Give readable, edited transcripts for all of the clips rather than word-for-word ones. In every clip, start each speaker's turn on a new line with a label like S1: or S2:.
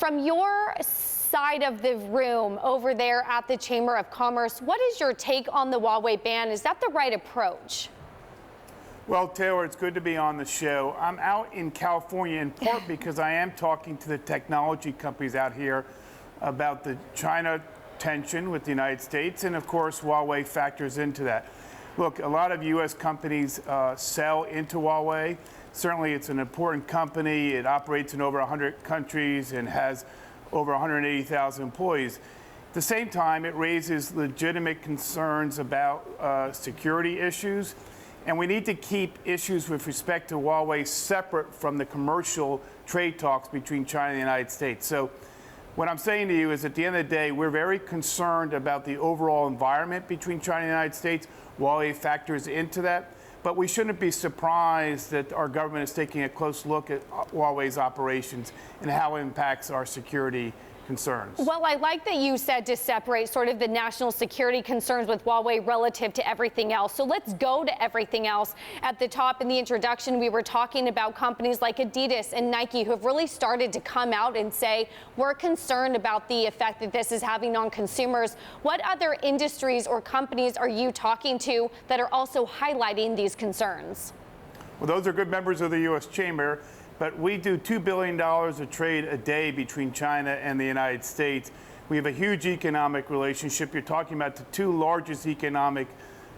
S1: From your side of the room over there at the Chamber of Commerce, what is your take on the Huawei ban? Is that the right approach?
S2: Well, Taylor, it's good to be on the show. I'm out in California in part because I am talking to the technology companies out here about the China tension with the United States, and of course, Huawei factors into that. Look, a lot of U.S. companies sell into Huawei. Certainly, it's an important company. It operates in over 100 countries and has over 180,000 employees. At the same time, it raises legitimate concerns about security issues. And we need to keep issues with respect to Huawei separate from the commercial trade talks between China and the United States. So what I'm saying to you is at the end of the day, we're very concerned about the overall environment between China and the United States. Huawei factors into that. But we shouldn't be surprised that our government is taking a close look at Huawei's operations and how it impacts our security concerns.
S1: Well, I like that you said to separate sort of the national security concerns with Huawei relative to everything else. So let's go to everything else. At the top in the introduction, we were talking about companies like Adidas and Nike who have really started to come out and say, we're concerned about the effect that this is having on consumers. What other industries or companies are you talking to that are also highlighting these concerns?
S2: Well, those are good members of the U.S. Chamber. But we do $2 billion of trade a day between China and the United States. We have a huge economic relationship. You're talking about the two largest economic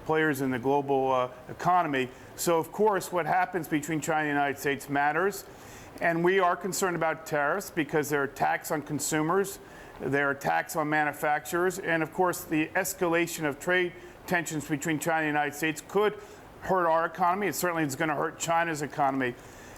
S2: players in the global economy. So, of course, what happens between China and the United States matters. And we are concerned about tariffs because they're a tax on consumers, they're a tax on manufacturers, and, of course, the escalation of trade tensions between China and the United States could hurt our economy. It certainly is going to hurt China's economy.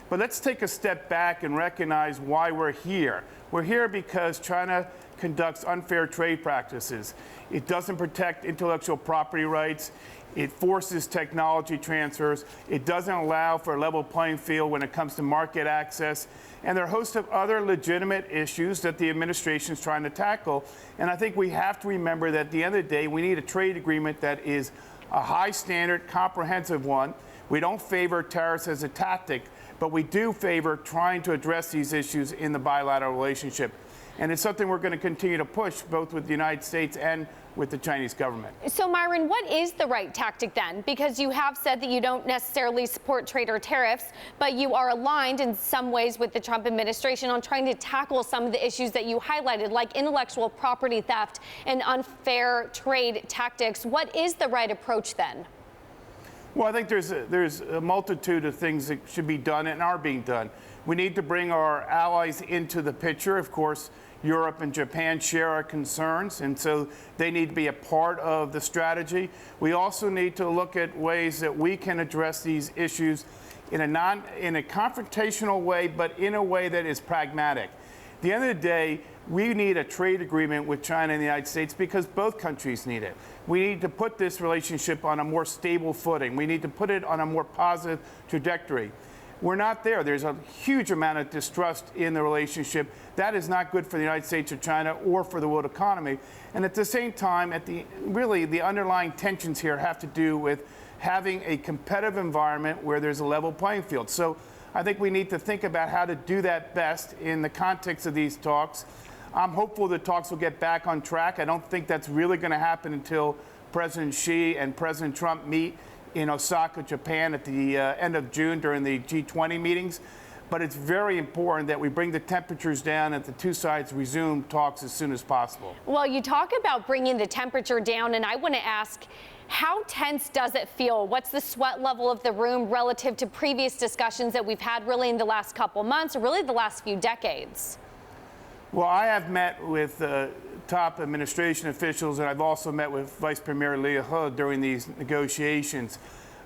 S2: But let's take a step back and recognize why we're here. We're here because China conducts unfair trade practices. It doesn't protect intellectual property rights. It forces technology transfers. It doesn't allow for a level playing field when it comes to market access. And there are a host of other legitimate issues that the administration is trying to tackle. And I think we have to remember that at the end of the day, we need a trade agreement that is a high standard, comprehensive one. We don't favor tariffs as a tactic, but we do favor trying to address these issues in the bilateral relationship. And it's something we're going to continue to push both with the United States and with the Chinese government.
S1: So, Myron, what is the right tactic then? Because you have said that you don't necessarily support trade or tariffs, but you are aligned in some ways with the Trump administration on trying to tackle some of the issues that you highlighted, like intellectual property theft and unfair trade tactics. What is the right approach then?
S2: Well, I think there's a multitude of things that should be done and are being done. We need to bring our allies into the picture. Of course, Europe and Japan share our concerns, and so they need to be a part of the strategy. We also need to look at ways that we can address these issues in a confrontational way, but in a way that is pragmatic. At the end of the day, we need a trade agreement with China and the United States because both countries need it. We need to put this relationship on a more stable footing. We need to put it on a more positive trajectory. We're not there. There's a huge amount of distrust in the relationship. That is not good for the United States or China or for the world economy. And at the same time, the underlying tensions here have to do with having a competitive environment where there's a level playing field. So I think we need to think about how to do that best in the context of these talks. I'm hopeful the talks will get back on track. I don't think that's really going to happen until President Xi and President Trump meet in Osaka, Japan at the end of June during the G20 meetings. But it's very important that we bring the temperatures down and the two sides resume talks as soon as possible.
S1: Well, you talk about bringing the temperature down, and I want to ask, how tense does it feel? What's the sweat level of the room relative to previous discussions that we've had really in the last couple months or really the last few decades?
S2: Well, I have met with top administration officials, and I've also met with Vice Premier Liu He during these negotiations.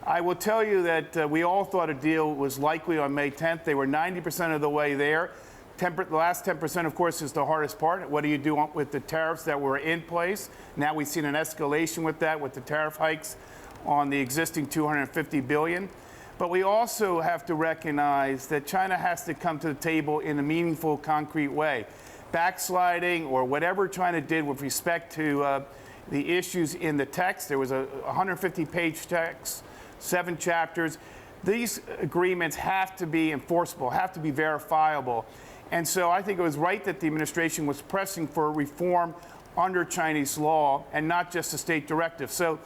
S2: I will tell you that we all thought a deal was likely on May 10th. They were 90% of the way there. The last 10%, of course, is the hardest part. What do you do with the tariffs that were in place? Now we've seen an escalation with that, with the tariff hikes on the existing $250 billion. But we also have to recognize that China has to come to the table in a meaningful, concrete way. Backsliding or whatever China did with respect to the issues in the text, there was a 150-page text, 7 chapters. These agreements have to be enforceable, have to be verifiable. And so I think it was right that the administration was pressing for reform under Chinese law and not just a state directive. So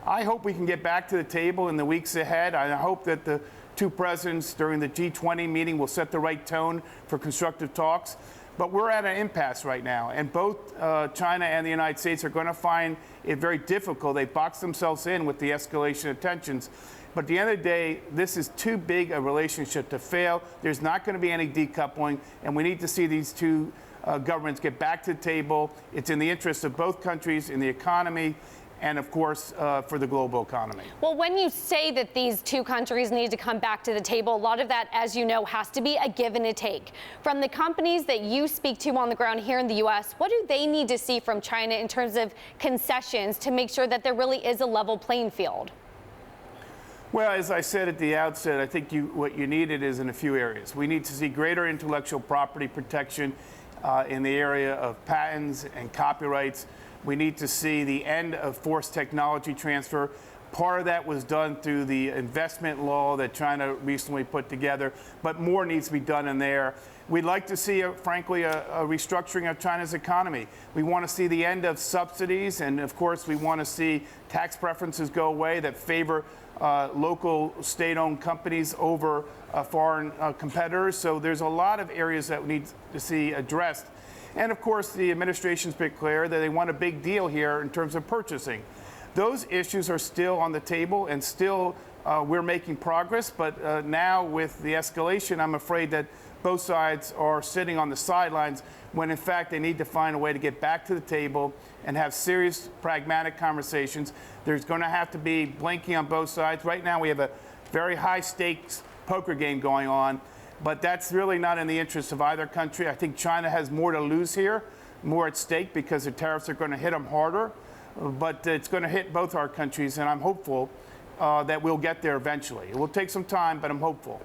S2: I hope we can get back to the table in the weeks ahead. I hope that the two presidents during the G20 meeting will set the right tone for constructive talks. But we're at an impasse right now, and both China and the United States are going to find it very difficult. They box themselves in with the escalation of tensions. But at the end of the day, this is too big a relationship to fail. There's not going to be any decoupling, and we need to see these two governments get back to the table. It's in the interest of both countries, in the economy, and of course, for the global economy.
S1: Well, when you say that these two countries need to come back to the table, a lot of that, as you know, has to be a give and a take. From the companies that you speak to on the ground here in the U.S., what do they need to see from China in terms of concessions to make sure that there really is a level playing field?
S2: Well, as I said at the outset, I think what you needed is in a few areas. We need to see greater intellectual property protection in the area of patents and copyrights. We need to see the end of forced technology transfer. Part of that was done through the investment law that China recently put together, but more needs to be done in there. We'd like to see, frankly, a restructuring of China's economy. We want to see the end of subsidies, and of course, we want to see tax preferences go away that favor local state-owned companies over foreign competitors. So there's a lot of areas that we need to see addressed. And of course, the administration's been clear that they want a big deal here in terms of purchasing. Those issues are still on the table, and still we're making progress. But now with the escalation, I'm afraid that both sides are sitting on the sidelines when in fact they need to find a way to get back to the table and have serious, pragmatic conversations. There's going to have to be blinking on both sides. Right now we have a very high stakes poker game going on, but that's really not in the interest of either country. I think China has more to lose here, more at stake, because the tariffs are going to hit them harder, but it's going to hit both our countries, and I'm hopeful that we'll get there eventually. It will take some time, but I'm hopeful.